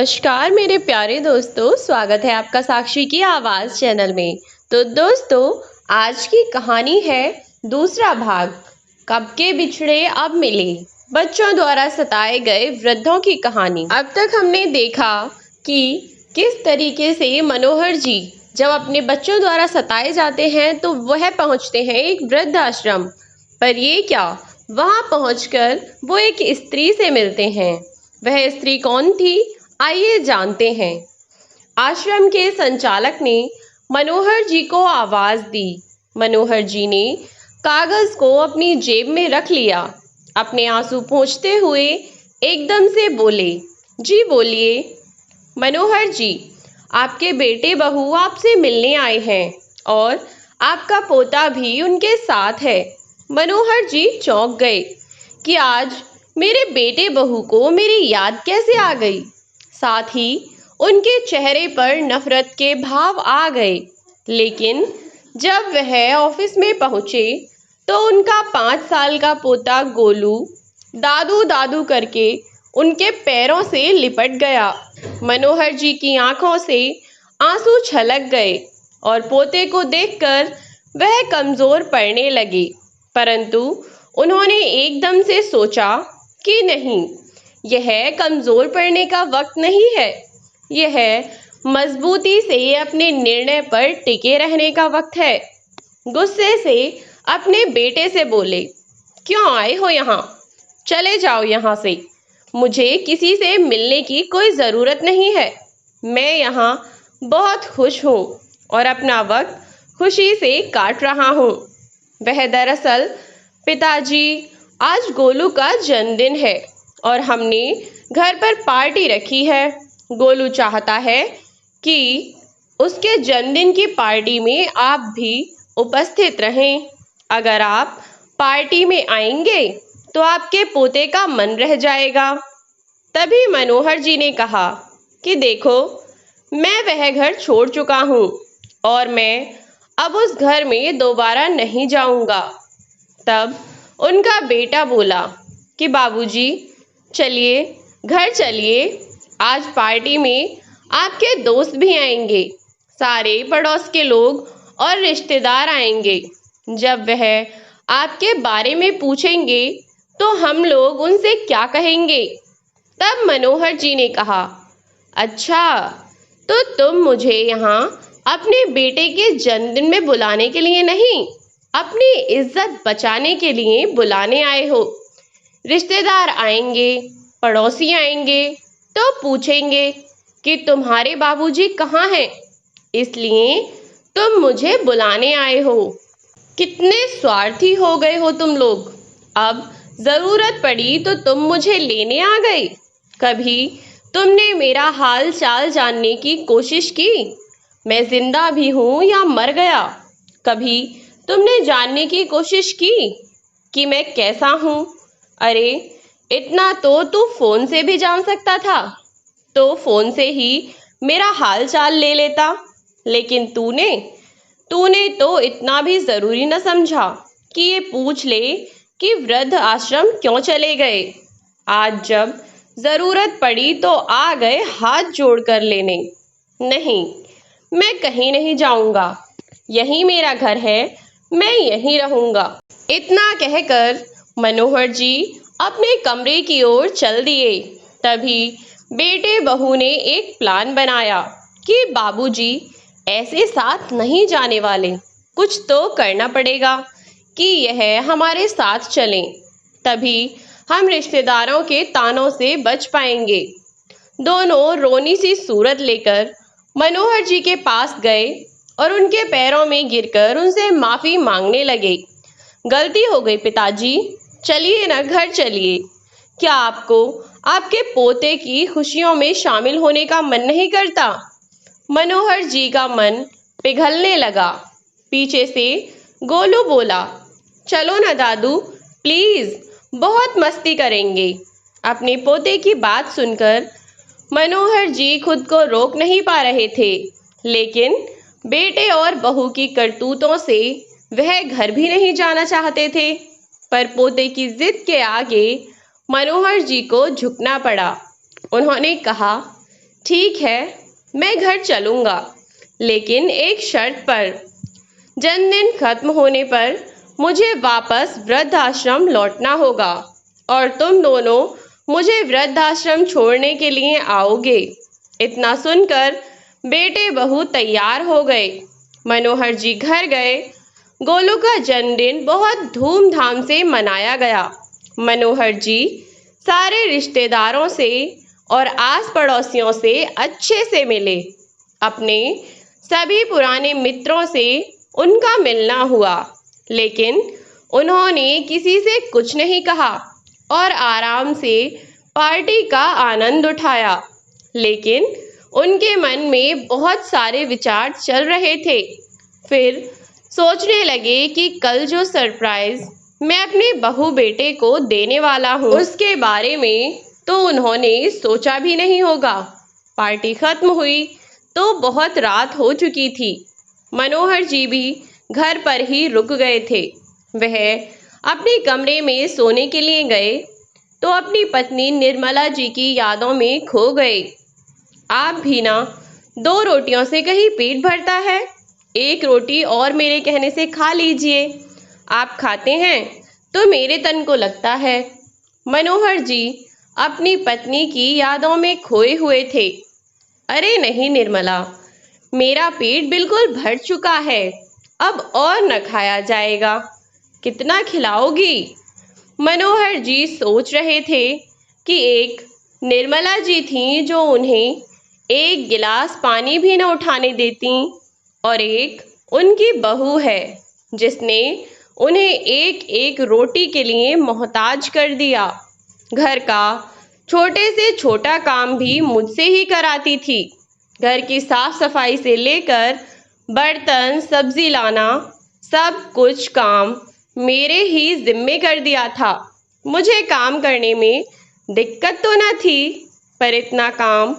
नमस्कार मेरे प्यारे दोस्तों, स्वागत है आपका साक्षी की आवाज़ चैनल में। तो दोस्तों, आज की कहानी है दूसरा भाग, कब के बिछड़े अब मिले, बच्चों द्वारा सताए गए वृद्धों की कहानी। अब तक हमने देखा कि किस तरीके से मनोहर जी जब अपने बच्चों द्वारा सताए जाते हैं तो वह पहुंचते हैं एक वृद्ध आश्रम। पर ये क्या, वहां पहुंचकर वो एक स्त्री से मिलते हैं। वह स्त्री कौन थी, आइए जानते हैं। आश्रम के संचालक ने मनोहर जी को आवाज दी। मनोहर जी ने कागज को अपनी जेब में रख लिया। अपने आंसू पोंछते हुए एकदम से बोले, जी बोलिए। मनोहर जी, आपके बेटे बहू आपसे मिलने आए हैं और आपका पोता भी उनके साथ है। मनोहर जी चौंक गए कि आज मेरे बेटे बहू को मेरी याद कैसे आ गई। साथ ही उनके चेहरे पर नफरत के भाव आ गए। लेकिन जब वह ऑफिस में पहुंचे तो उनका 5 साल का पोता गोलू दादू दादू करके उनके पैरों से लिपट गया। मनोहर जी की आंखों से आंसू छलक गए और पोते को देखकर वह कमजोर पड़ने लगे। परंतु उन्होंने एकदम से सोचा कि नहीं, यह कमजोर पड़ने का वक्त नहीं है, यह मजबूती से अपने निर्णय पर टिके रहने का वक्त है। गुस्से से अपने बेटे से बोले, क्यों आए हो यहाँ? चले जाओ यहाँ से। मुझे किसी से मिलने की कोई ज़रूरत नहीं है। मैं यहाँ बहुत खुश हूँ और अपना वक्त खुशी से काट रहा हूँ। वह दरअसल पिताजी, आज गोलू का जन्मदिन है और हमने घर पर पार्टी रखी है। गोलू चाहता है कि उसके जन्मदिन की पार्टी में आप भी उपस्थित रहें। अगर आप पार्टी में आएंगे तो आपके पोते का मन रह जाएगा। तभी मनोहर जी ने कहा कि देखो, मैं वह घर छोड़ चुका हूँ और मैं अब उस घर में दोबारा नहीं जाऊँगा। तब उनका बेटा बोला कि बाबूजी, चलिए घर चलिए, आज पार्टी में आपके दोस्त भी आएंगे, सारे पड़ोस के लोग और रिश्तेदार आएंगे। जब वह आपके बारे में पूछेंगे तो हम लोग उनसे क्या कहेंगे? तब मनोहर जी ने कहा, अच्छा, तो तुम मुझे यहाँ अपने बेटे के जन्मदिन में बुलाने के लिए नहीं, अपनी इज्जत बचाने के लिए बुलाने आए हो। रिश्तेदार आएंगे, पड़ोसी आएंगे तो पूछेंगे कि तुम्हारे बाबूजी कहाँ हैं, इसलिए तुम मुझे बुलाने आए हो। कितने स्वार्थी हो गए हो तुम लोग। अब ज़रूरत पड़ी तो तुम मुझे लेने आ गए। कभी तुमने मेरा हाल चाल जानने की कोशिश की, मैं जिंदा भी हूँ या मर गया? कभी तुमने जानने की कोशिश की कि मैं कैसा हूँ? अरे, इतना तो तू फोन से भी जान सकता था, तो फोन से ही मेरा हाल चाल ले लेता। लेकिन तूने तूने तो इतना भी जरूरी न समझा कि ये पूछ ले कि वृद्ध आश्रम क्यों चले गए। आज जब जरूरत पड़ी तो आ गए हाथ जोड़कर लेने। नहीं, मैं कहीं नहीं जाऊंगा, यही मेरा घर है, मैं यहीं रहूंगा। इतना कहकर मनोहर जी अपने कमरे की ओर चल दिए। तभी बेटे बहू ने एक प्लान बनाया कि बाबूजी ऐसे साथ नहीं जाने वाले, कुछ तो करना पड़ेगा कि यह हमारे साथ चलें, तभी हम रिश्तेदारों के तानों से बच पाएंगे। दोनों रोनी सी सूरत लेकर मनोहर जी के पास गए और उनके पैरों में गिरकर उनसे माफ़ी मांगने लगे। गलती हो गई पिताजी, चलिए ना घर चलिए। क्या आपको आपके पोते की खुशियों में शामिल होने का मन नहीं करता? मनोहर जी का मन पिघलने लगा। पीछे से गोलू बोला, चलो ना दादू, प्लीज़, बहुत मस्ती करेंगे। अपने पोते की बात सुनकर मनोहर जी खुद को रोक नहीं पा रहे थे, लेकिन बेटे और बहू की करतूतों से वह घर भी नहीं जाना चाहते थे। पर पोते की जिद के आगे मनोहर जी को झुकना पड़ा। उन्होंने कहा, ठीक है, मैं घर चलूंगा, लेकिन एक शर्त पर। जन्मदिन खत्म होने पर मुझे वापस वृद्धाश्रम लौटना होगा और तुम दोनों मुझे वृद्धाश्रम छोड़ने के लिए आओगे। इतना सुनकर बेटे बहू तैयार हो गए। मनोहर जी घर गए। गोलू का जन्मदिन बहुत धूमधाम से मनाया गया। मनोहर जी सारे रिश्तेदारों से और आस पड़ोसियों से अच्छे से मिले। अपने सभी पुराने मित्रों से उनका मिलना हुआ, लेकिन उन्होंने किसी से कुछ नहीं कहा और आराम से पार्टी का आनंद उठाया। लेकिन उनके मन में बहुत सारे विचार चल रहे थे। फिर सोचने लगे कि कल जो सरप्राइज मैं अपने बहू बेटे को देने वाला हूँ उसके बारे में तो उन्होंने सोचा भी नहीं होगा। पार्टी खत्म हुई तो बहुत रात हो चुकी थी। मनोहर जी भी घर पर ही रुक गए थे। वह अपने कमरे में सोने के लिए गए तो अपनी पत्नी निर्मला जी की यादों में खो गए। आप भी ना 2 रोटियों से कहीं पेट भरता है, एक रोटी और मेरे कहने से खा लीजिए। आप खाते हैं तो मेरे तन को लगता है। मनोहर जी अपनी पत्नी की यादों में खोए हुए थे। अरे नहीं निर्मला, मेरा पेट बिल्कुल भर चुका है, अब और न खाया जाएगा। कितना खिलाओगी? मनोहर जी सोच रहे थे कि एक निर्मला जी थीं जो उन्हें एक गिलास पानी भी न उठाने देती, और एक उनकी बहू है जिसने उन्हें एक एक रोटी के लिए मोहताज कर दिया। घर का छोटे से छोटा काम भी मुझसे ही कराती थी। घर की साफ सफाई से लेकर बर्तन सब्जी लाना, सब कुछ काम मेरे ही जिम्मे कर दिया था। मुझे काम करने में दिक्कत तो न थी, पर इतना काम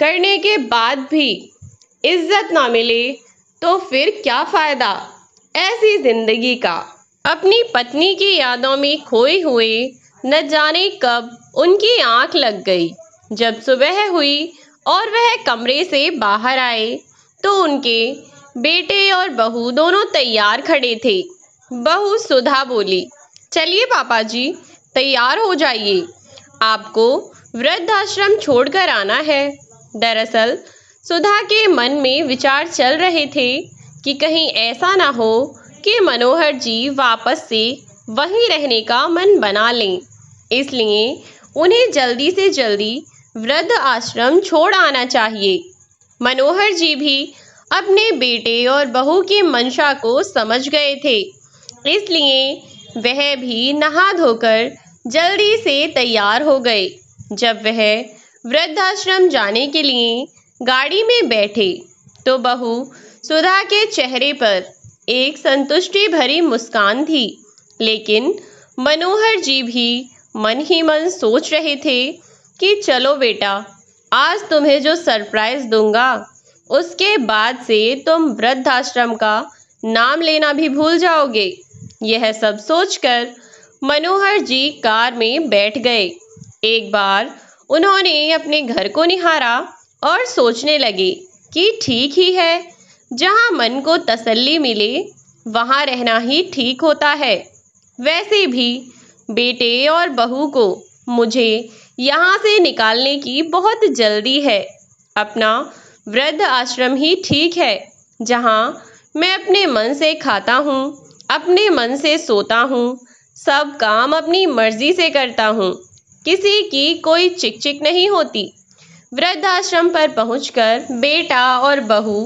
करने के बाद भी इज्जत ना मिले तो फिर क्या फायदा ऐसी जिंदगी का। अपनी पत्नी की यादों में खोए हुए न जाने कब उनकी आंख लग गई। जब सुबह हुई और वह कमरे से बाहर आए तो उनके बेटे और बहू दोनों तैयार खड़े थे। बहू सुधा बोली, चलिए पापा जी, तैयार हो जाइए, आपको वृद्धाश्रम छोड़कर आना है। दरअसल सुधा के मन में विचार चल रहे थे कि कहीं ऐसा ना हो कि मनोहर जी वापस से वहीं रहने का मन बना लें, इसलिए उन्हें जल्दी से जल्दी वृद्ध आश्रम छोड़ आना चाहिए। मनोहर जी भी अपने बेटे और बहू की मंशा को समझ गए थे, इसलिए वह भी नहा धोकर जल्दी से तैयार हो गए। जब वह वृद्धाश्रम जाने के लिए गाड़ी में बैठे तो बहू सुधा के चेहरे पर एक संतुष्टि भरी मुस्कान थी, लेकिन मनोहर जी भी मन ही मन सोच रहे थे कि चलो बेटा, आज तुम्हें जो सरप्राइज दूंगा उसके बाद से तुम वृद्धाश्रम का नाम लेना भी भूल जाओगे। यह सब सोचकर मनोहर जी कार में बैठ गए। एक बार उन्होंने अपने घर को निहारा और सोचने लगे कि ठीक ही है, जहाँ मन को तसल्ली मिले वहाँ रहना ही ठीक होता है। वैसे भी बेटे और बहू को मुझे यहाँ से निकालने की बहुत जल्दी है। अपना वृद्ध आश्रम ही ठीक है, जहाँ मैं अपने मन से खाता हूँ, अपने मन से सोता हूँ, सब काम अपनी मर्जी से करता हूँ, किसी की कोई चिक चिक नहीं होती। वृद्धाश्रम पर पहुंचकर बेटा और बहू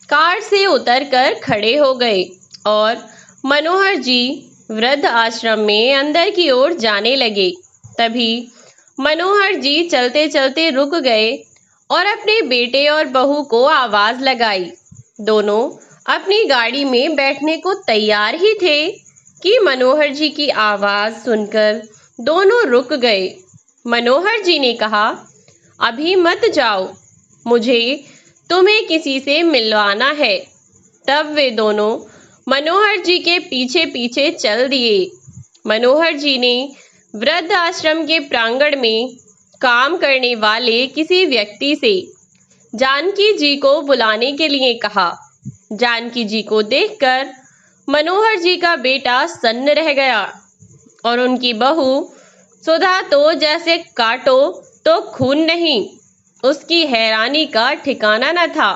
कार से उतरकर खड़े हो गए और मनोहर जी वृद्ध आश्रम में अंदर की ओर जाने लगे। तभी मनोहर जी चलते चलते रुक गए और अपने बेटे और बहू को आवाज लगाई। दोनों अपनी गाड़ी में बैठने को तैयार ही थे कि मनोहर जी की आवाज सुनकर दोनों रुक गए। मनोहर जी ने कहा, अभी मत जाओ, मुझे तुम्हें किसी से मिलवाना है। तब वे दोनों मनोहर जी के पीछे पीछे चल दिए। मनोहर जी ने वृद्ध आश्रम के प्रांगण में काम करने वाले किसी व्यक्ति से जानकी जी को बुलाने के लिए कहा। जानकी जी को देखकर मनोहर जी का बेटा सन्न रह गया और उनकी बहू सुधा तो जैसे काटो तो खून नहीं, उसकी हैरानी का ठिकाना न था।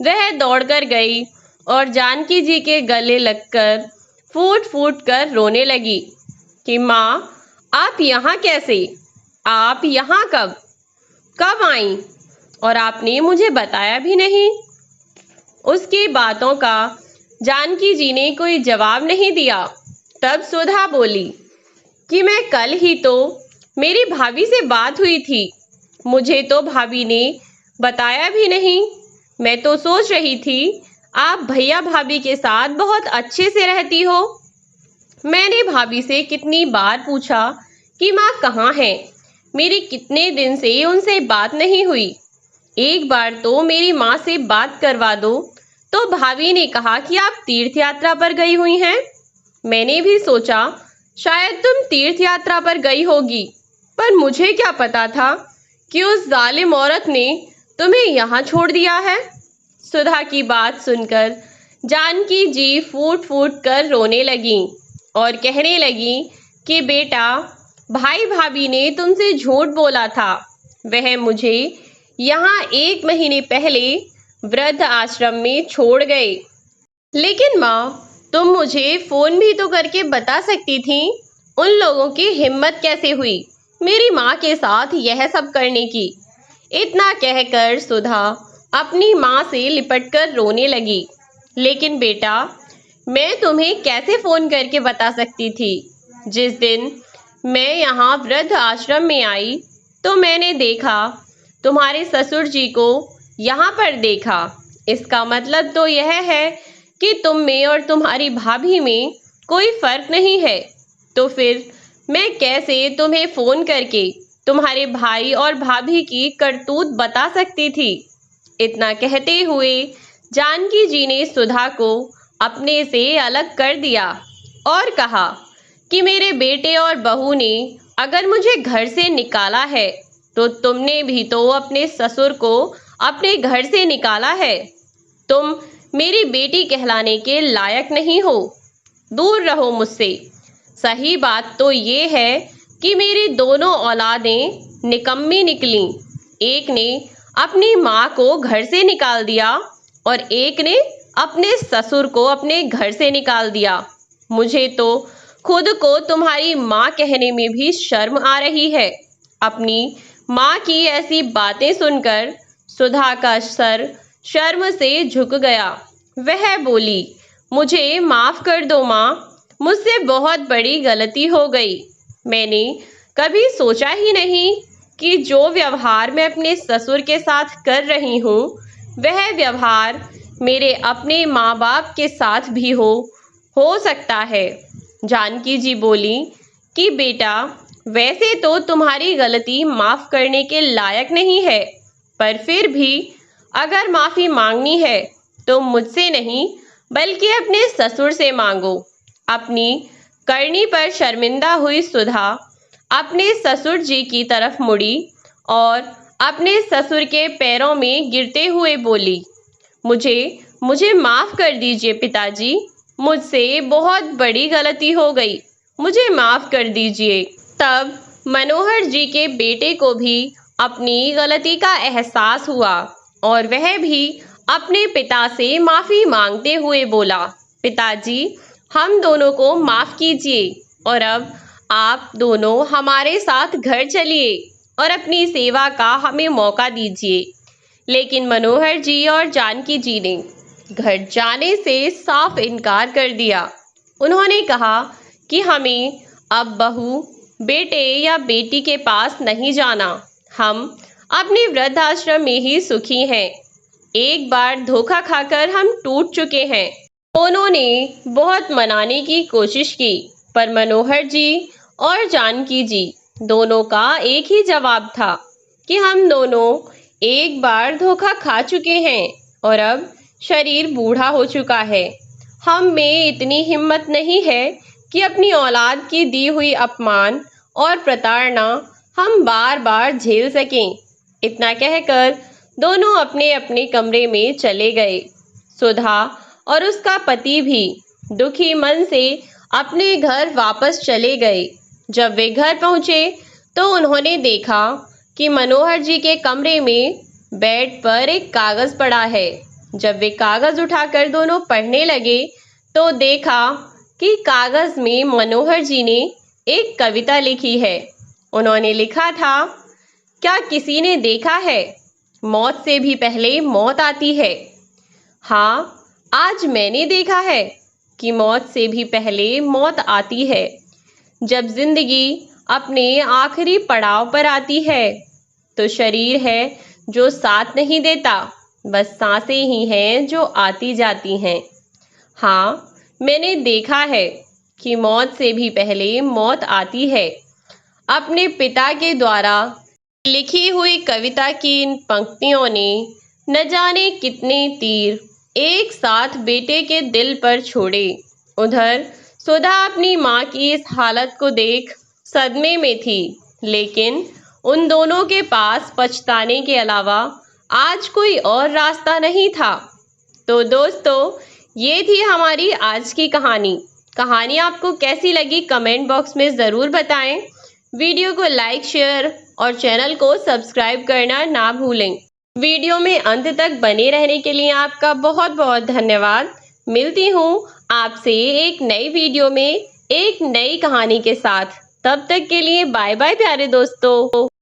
वह दौड़कर गई और जानकी जी के गले लगकर फूट फूट कर रोने लगी कि माँ, आप यहाँ कैसे? आप यहाँ कब कब आई? और आपने मुझे बताया भी नहीं। उसकी बातों का जानकी जी ने कोई जवाब नहीं दिया। तब सुधा बोली कि मैं कल ही तो मेरी भाभी से बात हुई थी, मुझे तो भाभी ने बताया भी नहीं। मैं तो सोच रही थी आप भैया भाभी के साथ बहुत अच्छे से रहती हो। मैंने भाभी से कितनी बार पूछा कि माँ कहाँ है, मेरी कितने दिन से उनसे बात नहीं हुई, एक बार तो मेरी माँ से बात करवा दो। तो भाभी ने कहा कि आप तीर्थ यात्रा पर गई हुई हैं। मैंने भी सोचा शायद तुम तीर्थ यात्रा पर गई होगी, पर मुझे क्या पता था कि उस जालिम औरत ने तुम्हें यहाँ छोड़ दिया है। सुधा की बात सुनकर जानकी जी फूट फूट कर रोने लगी और कहने लगी कि बेटा, भाई भाभी ने तुमसे झूठ बोला था। वह मुझे यहाँ 1 महीने पहले वृद्ध आश्रम में छोड़ गए। लेकिन माँ, तुम मुझे फोन भी तो करके बता सकती थी। उन लोगों की हिम्मत कैसे हुई मेरी माँ के साथ यह सब करने की? इतना कहकर सुधा अपनी माँ से लिपटकर रोने लगी। लेकिन बेटा, मैं तुम्हें कैसे फोन करके बता सकती थी? जिस दिन मैं यहाँ वृद्ध आश्रम में आई तो मैंने देखा, तुम्हारे ससुर जी को यहाँ पर देखा। इसका मतलब तो यह है कि तुम में और तुम्हारी भाभी में कोई फर्क नहीं है। तो फिर मैं कैसे तुम्हें फोन करके तुम्हारे भाई और भाभी की करतूत बता सकती थी? इतना कहते हुए जानकी जी ने सुधा को अपने से अलग कर दिया और कहा कि मेरे बेटे और बहू ने अगर मुझे घर से निकाला है तो तुमने भी तो अपने ससुर को अपने घर से निकाला है। तुम मेरी बेटी कहलाने के लायक नहीं हो, दूर रहो मुझसे। सही बात तो ये है कि मेरी दोनों औलादें निकम्मी निकली। एक ने अपनी माँ को घर से निकाल दिया और एक ने अपने ससुर को अपने घर से निकाल दिया। मुझे तो खुद को तुम्हारी माँ कहने में भी शर्म आ रही है। अपनी माँ की ऐसी बातें सुनकर सुधा का सर शर्म से झुक गया। वह बोली, मुझे माफ कर दो माँ, मुझसे बहुत बड़ी गलती हो गई। मैंने कभी सोचा ही नहीं कि जो व्यवहार मैं अपने ससुर के साथ कर रही हूँ वह व्यवहार मेरे अपने माँ बाप के साथ भी हो सकता है। जानकी जी बोली कि बेटा, वैसे तो तुम्हारी गलती माफ करने के लायक नहीं है, पर फिर भी अगर माफी मांगनी है तो मुझसे नहीं बल्कि अपने ससुर से मांगो। अपनी करनी पर शर्मिंदा हुई सुधा अपने ससुर जी की तरफ मुड़ी और अपने ससुर के पैरों में गिरते हुए बोली, मुझे माफ कर दीजिए पिताजी, मुझसे बहुत बड़ी गलती हो गई, मुझे माफ कर दीजिए। तब मनोहर जी के बेटे को भी अपनी गलती का एहसास हुआ और वह भी अपने पिता से माफी मांगते हुए बोला, पिताजी, हम दोनों को माफ कीजिए और अब आप दोनों हमारे साथ घर चलिए और अपनी सेवा का हमें मौका दीजिए। लेकिन मनोहर जी और जानकी जी ने घर जाने से साफ इनकार कर दिया। उन्होंने कहा कि हमें अब बहू, बेटे या बेटी के पास नहीं जाना, हम अपने वृद्धाश्रम में ही सुखी हैं। एक बार धोखा खाकर हम टूट चुके हैं। दोनों ने बहुत मनाने की कोशिश की, पर मनोहर जी और जानकी जी दोनों का एक ही जवाब था कि हम दोनों एक बार धोखा खा चुके हैं और अब शरीर बूढ़ा हो चुका है। हम में इतनी हिम्मत नहीं है कि अपनी औलाद की दी हुई अपमान और प्रताड़ना हम बार बार झेल सकें। इतना कहकर दोनों अपने अपने कमरे में चले गए। सुधा और उसका पति भी दुखी मन से अपने घर वापस चले गए। जब वे घर पहुंचे तो उन्होंने देखा कि मनोहर जी के कमरे में बेड पर एक कागज पड़ा है। जब वे कागज उठाकर दोनों पढ़ने लगे तो देखा कि कागज में मनोहर जी ने एक कविता लिखी है। उन्होंने लिखा था, क्या किसी ने देखा है, मौत से भी पहले मौत आती है। हाँ, आज मैंने देखा है कि मौत से भी पहले मौत आती है। जब जिंदगी अपने आखिरी पड़ाव पर आती है तो शरीर है जो साथ नहीं देता, बस सांसें ही हैं जो आती जाती हैं। हाँ, मैंने देखा है कि मौत से भी पहले मौत आती है। अपने पिता के द्वारा लिखी हुई कविता की इन पंक्तियों ने न जाने कितने तीर एक साथ बेटे के दिल पर छोड़े। उधर सुधा अपनी माँ की इस हालत को देख सदमे में थी, लेकिन उन दोनों के पास पछताने के अलावा आज कोई और रास्ता नहीं था। तो दोस्तों, ये थी हमारी आज की कहानी आपको कैसी लगी कमेंट बॉक्स में ज़रूर बताएं। वीडियो को लाइक, शेयर और चैनल को सब्सक्राइब करना ना भूलें। वीडियो में अंत तक बने रहने के लिए आपका बहुत बहुत धन्यवाद। मिलती हूँ आपसे एक नई वीडियो में एक नई कहानी के साथ। तब तक के लिए बाय बाय प्यारे दोस्तों।